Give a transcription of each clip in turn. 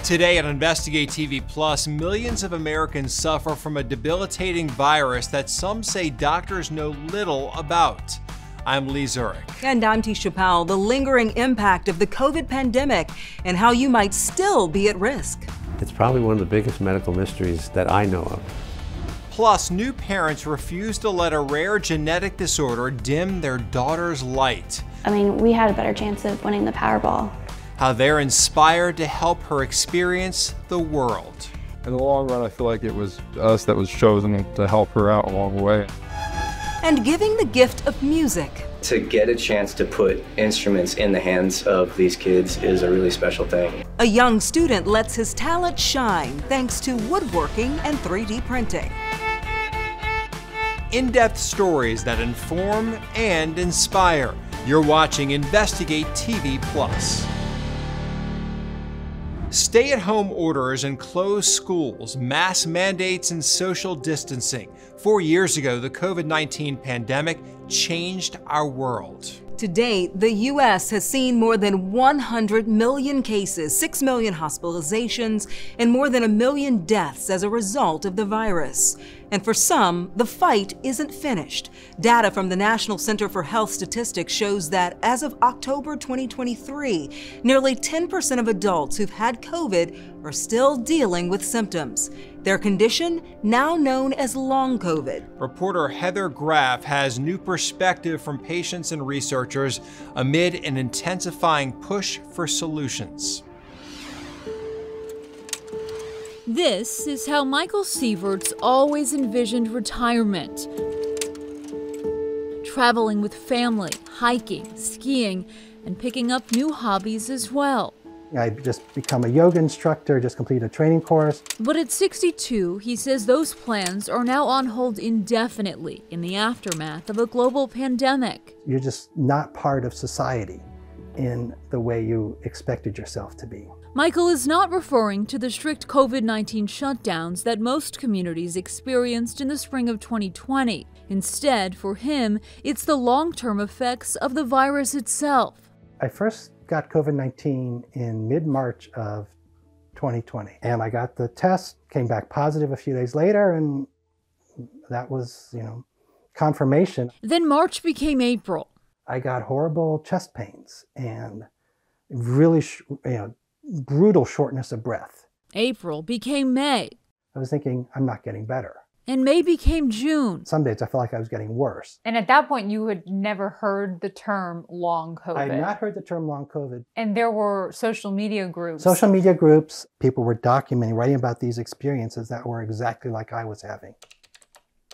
Today on Investigate TV Plus, millions of Americans suffer from a debilitating virus that some say doctors know little about. I'm Lee Zurich. And I'm Tisha Powell. The lingering impact of the COVID pandemic and how you might still be at risk. It's probably one of the biggest medical mysteries that I know of. Plus, new parents refuse to let a rare genetic disorder dim their daughter's light. I mean, we had a better chance of winning the Powerball. How they're inspired to help her experience the world. In the long run, I feel like it was us that was chosen to help her out along the way. And giving the gift of music. To get a chance to put instruments in the hands of these kids is a really special thing. A young student lets his talent shine thanks to woodworking and 3D printing. In-depth stories that inform and inspire. You're watching Investigate TV Plus. Stay-at-home orders and closed schools, mask mandates and social distancing. 4 years ago, the COVID-19 pandemic changed our world. To date, the U.S. has seen more than 100 million cases, 6 million hospitalizations, and more than 1 million deaths as a result of the virus. And for some, the fight isn't finished. Data from the National Center for Health Statistics shows that as of October 2023, nearly 10% of adults who've had COVID are still dealing with symptoms. Their condition, now known as long COVID. Reporter Heather Graff has new perspective from patients and researchers amid an intensifying push for solutions. This is how Michael Sievert's always envisioned retirement. Traveling with family, hiking, skiing, and picking up new hobbies as well. I just become a yoga instructor, just completed a training course. But at 62, he says those plans are now on hold indefinitely in the aftermath of a global pandemic. You're just not part of society in the way you expected yourself to be. Michael is not referring to the strict COVID-19 shutdowns that most communities experienced in the spring of 2020. Instead, for him, it's the long-term effects of the virus itself. I first got COVID-19 in mid-March of 2020, and I got the test, came back positive a few days later, and that was, confirmation. Then March became April. I got horrible chest pains and really, brutal shortness of breath. April became May. I was thinking, I'm not getting better. And May became June. Some days I felt like I was getting worse. And at that point, you had never heard the term long COVID. I had not heard the term long COVID. And there were social media groups. Social media groups, people were documenting, writing about these experiences that were exactly like I was having.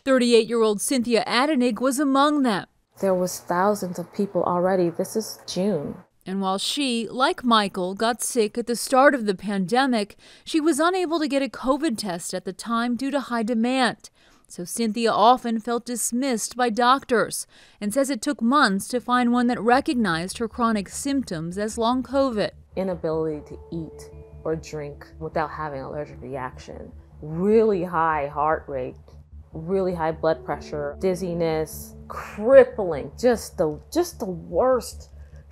38-year-old Cynthia Adenig was among them. There was thousands of people already. This is June. And while she, like Michael, got sick at the start of the pandemic, she was unable to get a COVID test at the time due to high demand. So Cynthia often felt dismissed by doctors and says it took months to find one that recognized her chronic symptoms as long COVID. Inability to eat or drink without having an allergic reaction, really high heart rate, really high blood pressure, dizziness, crippling, just the worst.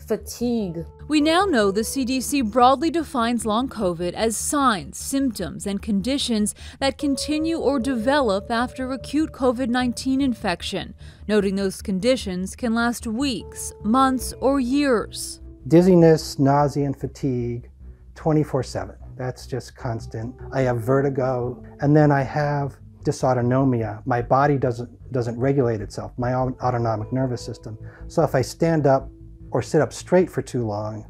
Fatigue. We now know the CDC broadly defines long COVID as signs, symptoms, and conditions that continue or develop after acute COVID-19 infection, noting those conditions can last weeks, months, or years. Dizziness, nausea, and fatigue 24/7. That's just constant. I have vertigo, and then I have dysautonomia. My body doesn't regulate itself, my autonomic nervous system. So if I stand up or sit up straight for too long,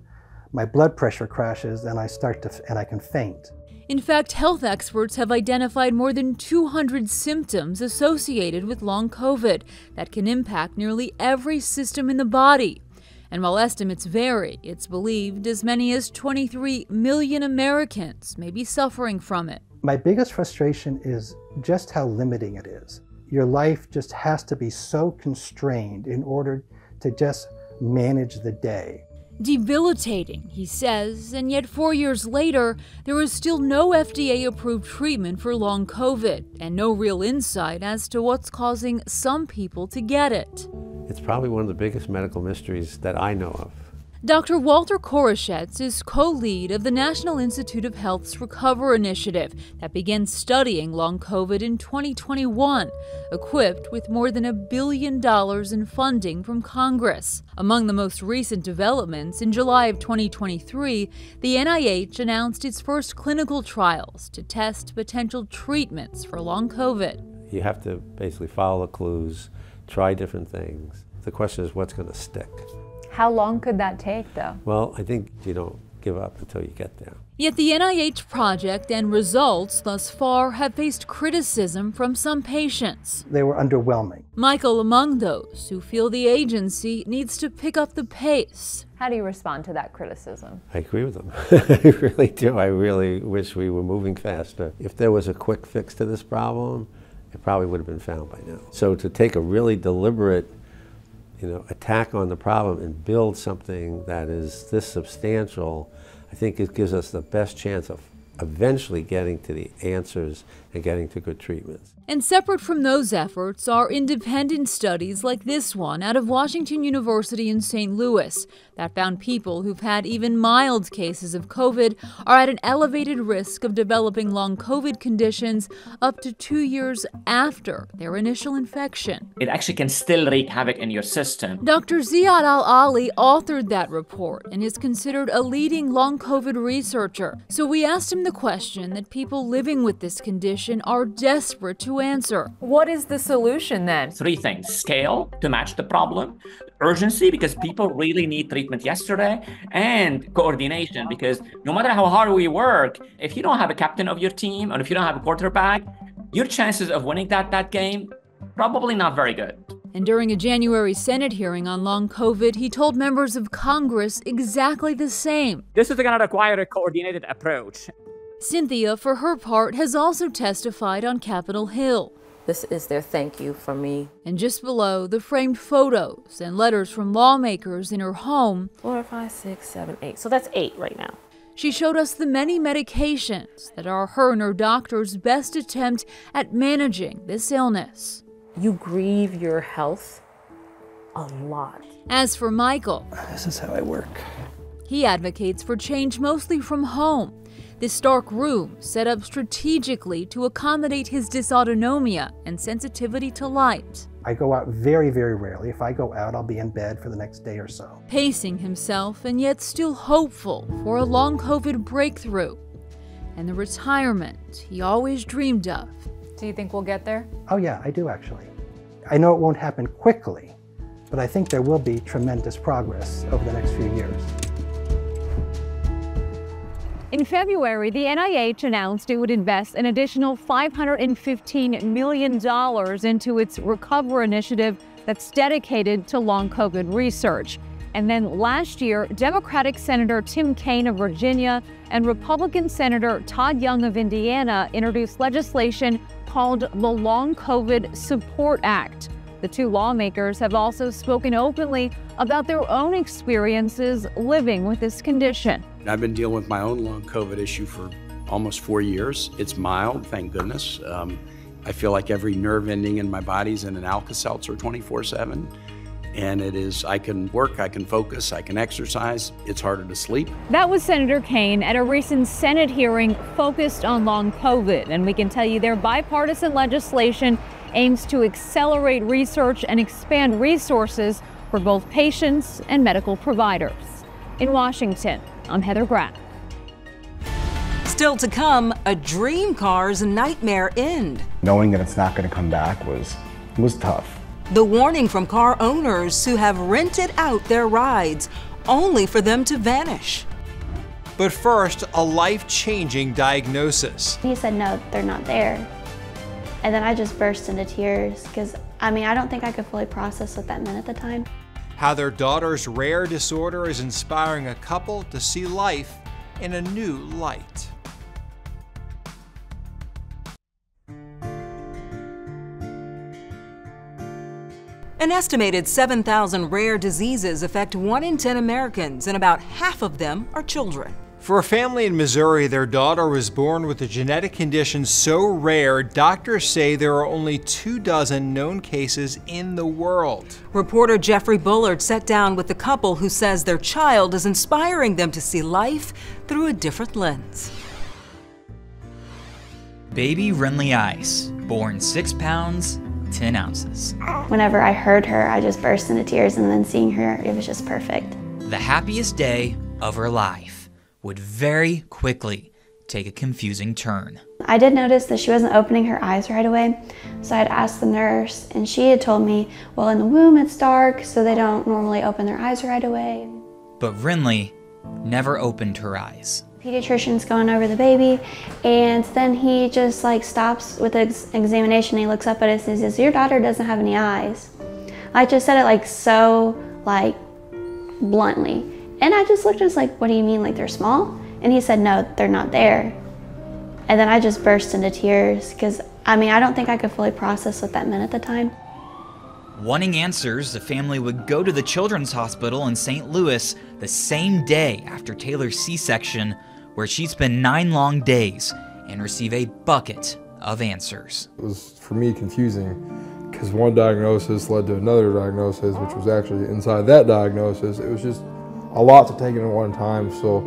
my blood pressure crashes and I can faint. In fact, health experts have identified more than 200 symptoms associated with long COVID that can impact nearly every system in the body. And while estimates vary, it's believed as many as 23 million Americans may be suffering from it. My biggest frustration is just how limiting it is. Your life just has to be so constrained in order to just manage the day. Debilitating, he says, and yet 4 years later, there is still no FDA-approved treatment for long COVID and no real insight as to what's causing some people to get it. It's probably one of the biggest medical mysteries that I know of. Dr. Walter Koroshetz is co-lead of the National Institute of Health's Recover Initiative that began studying long COVID in 2021, equipped with more than $1 billion in funding from Congress. Among the most recent developments, in July of 2023, the NIH announced its first clinical trials to test potential treatments for long COVID. You have to basically follow the clues, try different things. The question is, what's going to stick? How long could that take, though? Well, I think you don't give up until you get there. Yet the NIH project and results thus far have faced criticism from some patients. They were underwhelming. Michael among those who feel the agency needs to pick up the pace. How do you respond to that criticism? I agree with them. I really do. I really wish we were moving faster. If there was a quick fix to this problem, it probably would have been found by now. So to take a really deliberate attack on the problem and build something that is this substantial, I think it gives us the best chance of eventually getting to the answers and getting to good treatments. And separate from those efforts are independent studies like this one out of Washington University in St. Louis that found people who've had even mild cases of COVID are at an elevated risk of developing long COVID conditions up to 2 years after their initial infection. It actually can still wreak havoc in your system. Dr. Ziad Al-Ali authored that report and is considered a leading long COVID researcher. So we asked him the question that people living with this condition are desperate to answer. What is the solution then? 3 things: scale to match the problem, urgency because people really need treatment yesterday, and coordination because no matter how hard we work, if you don't have a captain of your team or if you don't have a quarterback, your chances of winning that game probably not very good. And during a January Senate hearing on long COVID, he told members of Congress exactly the same. This is going to require a coordinated approach. Cynthia, for her part, has also testified on Capitol Hill. This is their thank you from me. And just below, the framed photos and letters from lawmakers in her home. 4, 5, 6, 7, 8. So that's 8 right now. She showed us the many medications that are her and her doctor's best attempt at managing this illness. You grieve your health a lot. As for Michael, this is how I work. He advocates for change mostly from home. This dark room set up strategically to accommodate his dysautonomia and sensitivity to light. I go out very, very rarely. If I go out, I'll be in bed for the next day or so. Pacing himself and yet still hopeful for a long COVID breakthrough and the retirement he always dreamed of. Do you think we'll get there? Oh yeah, I do actually. I know it won't happen quickly, but I think there will be tremendous progress over the next few years. In February, the NIH announced it would invest an additional $515 million into its Recover initiative that's dedicated to long COVID research. And then last year, Democratic Senator Tim Kaine of Virginia and Republican Senator Todd Young of Indiana introduced legislation called the Long COVID Support Act. The two lawmakers have also spoken openly about their own experiences living with this condition. I've been dealing with my own long COVID issue for almost 4 years. It's mild, thank goodness. I feel like every nerve ending in my body's in an Alka-Seltzer 24/7. And it is, I can work, I can focus, I can exercise. It's harder to sleep. That was Senator Kaine at a recent Senate hearing focused on long COVID. And we can tell you their bipartisan legislation aims to accelerate research and expand resources for both patients and medical providers. In Washington, I'm Heather Graff. Still to come, a dream car's nightmare end. Knowing that it's not going to come back was tough. The warning from car owners who have rented out their rides only for them to vanish. But first, a life-changing diagnosis. He said, no, they're not there. And then I just burst into tears because, I don't think I could fully process what that meant at the time. How their daughter's rare disorder is inspiring a couple to see life in a new light. An estimated 7,000 rare diseases affect 1 in 10 Americans, and about half of them are children. For a family in Missouri, their daughter was born with a genetic condition so rare, doctors say there are only 24 known cases in the world. Reporter Jeffrey Bullard sat down with the couple who says their child is inspiring them to see life through a different lens. Baby Renly Ice, born 6 pounds, 10 ounces. Whenever I heard her, I just burst into tears, and then seeing her, it was just perfect. The happiest day of her life would very quickly take a confusing turn. I did notice that she wasn't opening her eyes right away, so I had asked the nurse, and she had told me, well, in the womb it's dark, so they don't normally open their eyes right away. But Renly never opened her eyes. Pediatrician's going over the baby, and then he just stops with the examination. He looks up at us and says, your daughter doesn't have any eyes. I just said it so bluntly. And I just looked at us what do you mean, they're small? And he said, no, they're not there. And then I just burst into tears because, I don't think I could fully process what that meant at the time. Wanting answers, the family would go to the Children's Hospital in St. Louis the same day after Taylor's C-section, where she'd spend 9 long days and receive a bucket of answers. It was, for me, confusing because one diagnosis led to another diagnosis, which was actually inside that diagnosis. It was just a lot to take in at one time, so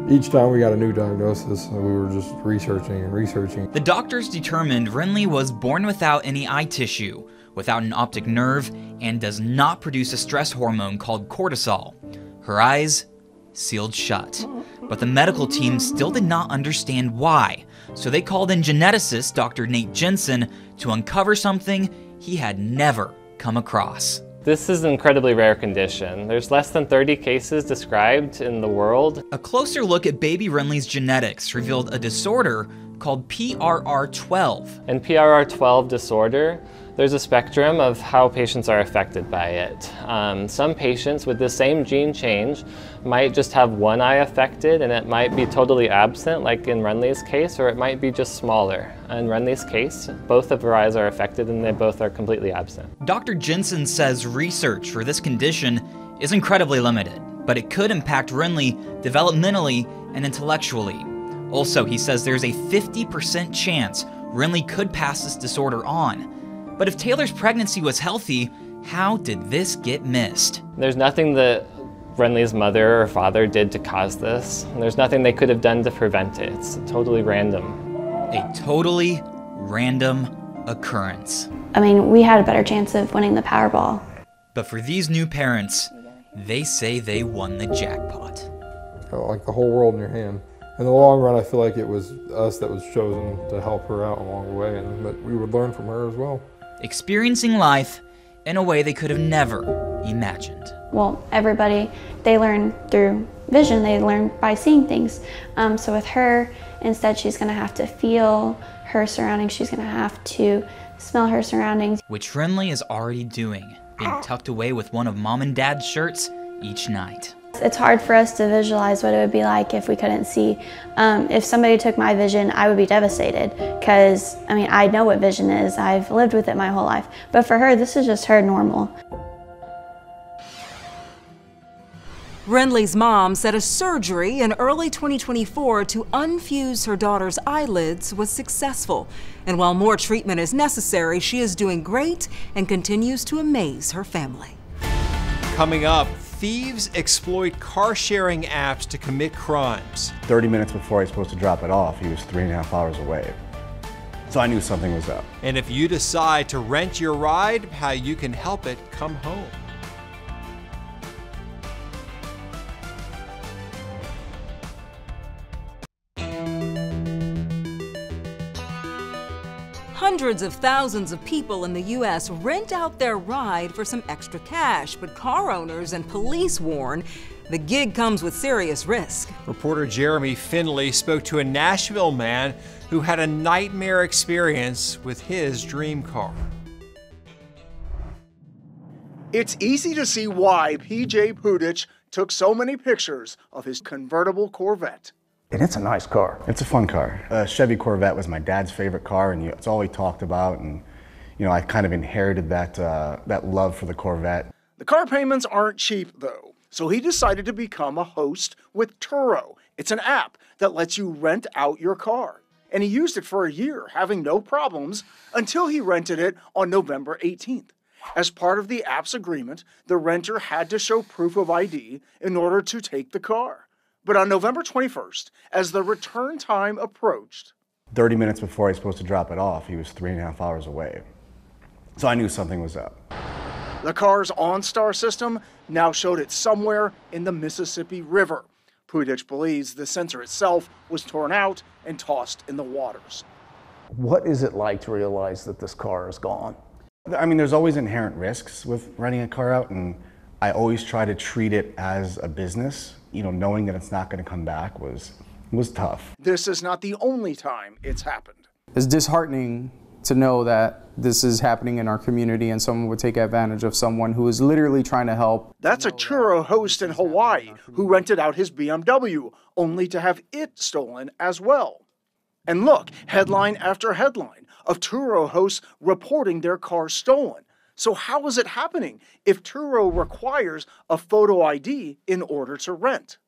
each time we got a new diagnosis, we were just researching and researching. The doctors determined Renly was born without any eye tissue, without an optic nerve, and does not produce a stress hormone called cortisol. Her eyes sealed shut. But the medical team still did not understand why, so they called in geneticist Dr. Nate Jensen to uncover something he had never come across. This is an incredibly rare condition. There's less than 30 cases described in the world. A closer look at baby Renly's genetics revealed a disorder called PRR12. In PRR12 disorder, there's a spectrum of how patients are affected by it. Some patients with the same gene change might just have one eye affected and it might be totally absent, like in Renly's case, or it might be just smaller. In Renly's case, both of her eyes are affected and they both are completely absent. Dr. Jensen says research for this condition is incredibly limited, but it could impact Renly developmentally and intellectually. Also, he says there's a 50% chance Renly could pass this disorder on. But if Taylor's pregnancy was healthy, how did this get missed? There's nothing that Renly's mother or father did to cause this. There's nothing they could have done to prevent it. It's totally random. A totally random occurrence. We had a better chance of winning the Powerball. But for these new parents, they say they won the jackpot. Like the whole world in your hand. In the long run, I feel like it was us that was chosen to help her out along the way, and that we would learn from her as well. Experiencing life in a way they could have never imagined. Well, everybody, they learn through vision. They learn by seeing things. So with her, instead she's going to have to feel her surroundings. She's going to have to smell her surroundings. Which Renly is already doing, being tucked away with one of Mom and Dad's shirts each night. It's hard for us to visualize what it would be like if we couldn't see. If somebody took my vision, I would be devastated because, I know what vision is. I've lived with it my whole life. But for her, this is just her normal. Renly's mom said a surgery in early 2024 to unfuse her daughter's eyelids was successful. And while more treatment is necessary, she is doing great and continues to amaze her family. Coming up, thieves exploit car-sharing apps to commit crimes. 30 minutes before I was supposed to drop it off, he was 3.5 hours away. So I knew something was up. And if you decide to rent your ride, how you can help it come home. Hundreds of thousands of people in the U.S. rent out their ride for some extra cash, but car owners and police warn the gig comes with serious risk. Reporter Jeremy Finley spoke to a Nashville man who had a nightmare experience with his dream car. It's easy to see why P.J. Pudich took so many pictures of his convertible Corvette. And it's a nice car. It's a fun car. Chevy Corvette was my dad's favorite car, and it's all he talked about. And I kind of inherited that love for the Corvette. The car payments aren't cheap, though. So he decided to become a host with Turo. It's an app that lets you rent out your car. And he used it for a year, having no problems, until he rented it on November 18th. As part of the app's agreement, the renter had to show proof of ID in order to take the car. But on November 21st, as the return time approached, 30 minutes before I was supposed to drop it off, he was 3.5 hours away. So I knew something was up. the car's OnStar system now showed it somewhere in the Mississippi River. Pudich believes the sensor itself was torn out and tossed in the waters. What is it like to realize that this car is gone? I mean, there's always inherent risks with renting a car out, and I always try to treat it as a business. You know, knowing that it's not going to come back was tough. This is not the only time it's happened. It's disheartening to know that this is happening in our community and someone would take advantage of someone who is literally trying to help. That's a Turo host in Hawaii who rented out his BMW only to have it stolen as well. And look, headline after headline of Turo hosts reporting their cars stolen. So how is it happening if Turo requires a photo ID in order to rent?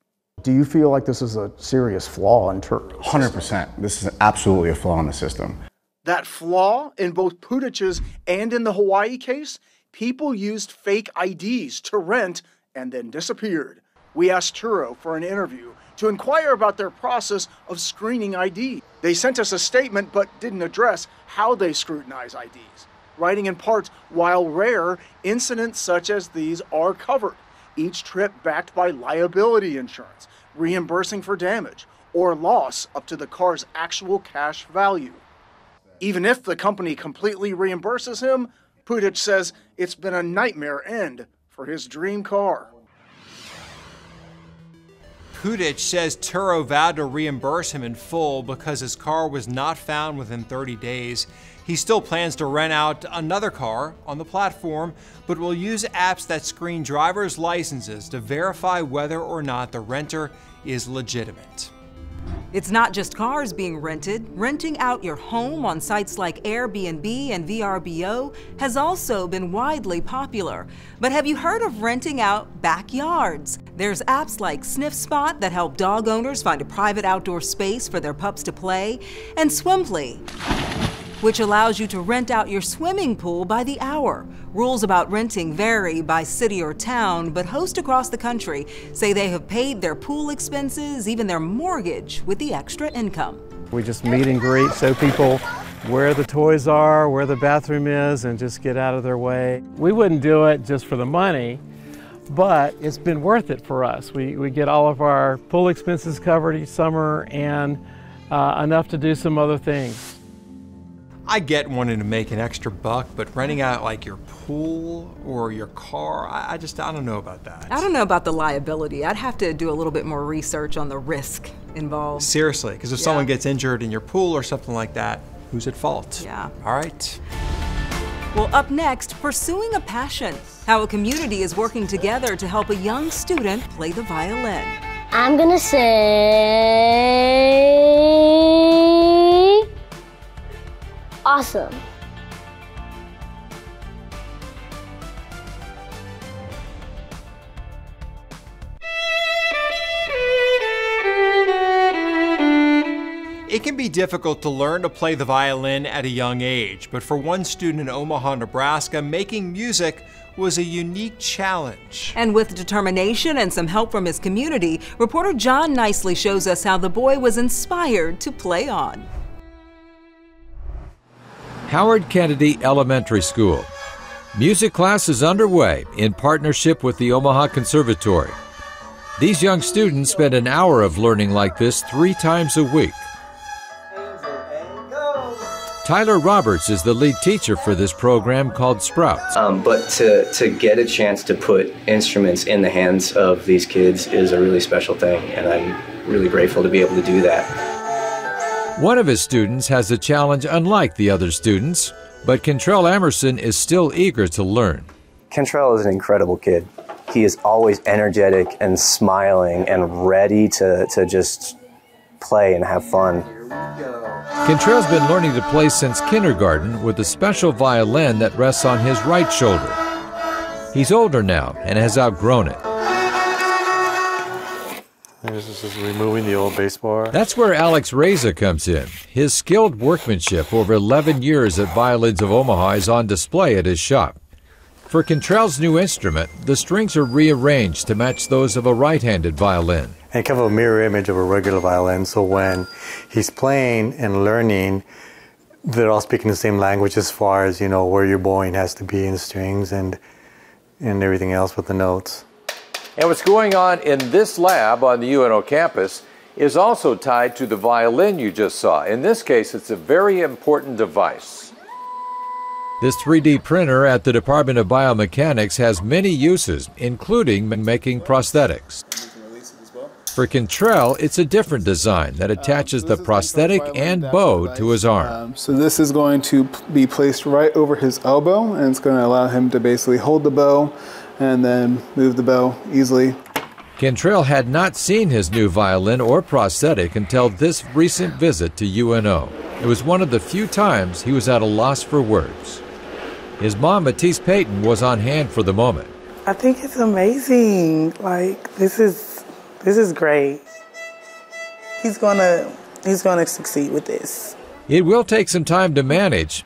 Do you feel like this is a serious flaw in Turo? 100%. This is absolutely a flaw in the system. That flaw in both Pudich's and in the Hawaii case, people used fake IDs to rent and then disappeared. We asked Turo for an interview to inquire about their process of screening ID. They sent us a statement but didn't address how they scrutinize IDs, writing in part, while rare, incidents such as these are covered, each trip backed by liability insurance, reimbursing for damage or loss up to the car's actual cash value. Even if the company completely reimburses him, Pudich says it's been a nightmare end for his dream car. Pudich says Turo vowed to reimburse him in full because his car was not found within 30 days. He still plans to rent out another car on the platform, but will use apps that screen drivers' licenses to verify whether or not the renter is legitimate. It's not just cars being rented. Renting out your home on sites like Airbnb and VRBO has also been widely popular. But have you heard of renting out backyards? There's apps like Sniff Spot that help dog owners find a private outdoor space for their pups to play, and Swimply, which allows you to rent out your swimming pool by the hour. Rules about renting vary by city or town, but hosts across the country say they have paid their pool expenses, even their mortgage, with the extra income. We just meet and greet, show people where the toys are, where the bathroom is, and just get out of their way. We wouldn't do it just for the money, but it's been worth it for us. We get all of our pool expenses covered each summer and enough to do some other things. I get wanting to make an extra buck, but renting out like your pool or your car, I don't know about that. I don't know about the liability. I'd have to do a little bit more research on the risk involved. Seriously, because if someone gets injured in your pool or something like that, who's at fault? Yeah. All right. Well, up next, pursuing a passion. How a community is working together to help a young student play the violin. I'm gonna say awesome. It can be difficult to learn to play the violin at a young age, but for one student in Omaha, Nebraska, making music was a unique challenge. And with determination and some help from his community, reporter John Nicely shows us how the boy was inspired to play on. Howard Kennedy Elementary School. Music class is underway in partnership with the Omaha Conservatory. These young students spend an hour of learning like this 3 times a week. Tyler Roberts is the lead teacher for this program called Sprouts. But to get a chance to put instruments in the hands of these kids is a really special thing, and I'm really grateful to be able to do that. One of his students has a challenge unlike the other students, but Kentrell Emerson is still eager to learn. Kentrell is an incredible kid. He is always energetic and smiling and ready to just play and have fun. Kentrell's been learning to play since kindergarten with a special violin that rests on his right shoulder. He's older now and has outgrown it. And this is just removing the old bass bar. That's where Alex Reza comes in. His skilled workmanship over 11 years at Violins of Omaha is on display at his shop. For Cantrell's new instrument, the strings are rearranged to match those of a right-handed violin. And kind of a mirror image of a regular violin, so when he's playing and learning, they're all speaking the same language as far as, you know, where your bowing has to be in the strings and everything else with the notes. And what's going on in this lab on the UNO campus is also tied to the violin you just saw. In this case, it's a very important device. This 3D printer at the Department of Biomechanics has many uses, including making prosthetics. For Cantrell, it's a different design that attaches the prosthetic and bow to his arm. So this is going to be placed right over his elbow, and it's going to allow him to basically hold the bow and then move the bow easily. Cantrell had not seen his new violin or prosthetic until this recent visit to UNO. It was one of the few times he was at a loss for words. His mom, Matisse Payton, was on hand for the moment. I think it's amazing. Like, this is great. He's gonna succeed with this. It will take some time to manage.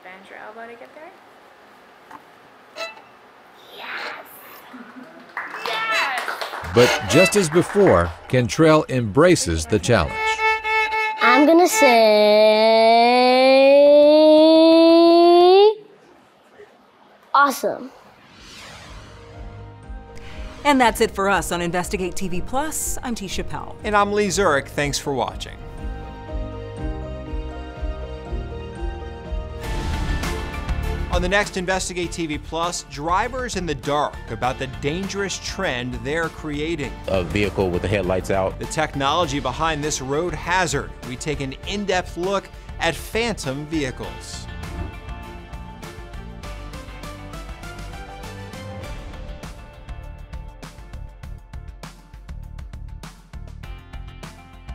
But just as before, Cantrell embraces the challenge. I'm gonna say awesome. And that's it for us on Investigate TV Plus. I'm Tisha Powell. And I'm Lee Zurich. Thanks for watching. On the next Investigate TV Plus, drivers in the dark about the dangerous trend they're creating. A vehicle with the headlights out. The technology behind this road hazard. We take an in-depth look at phantom vehicles.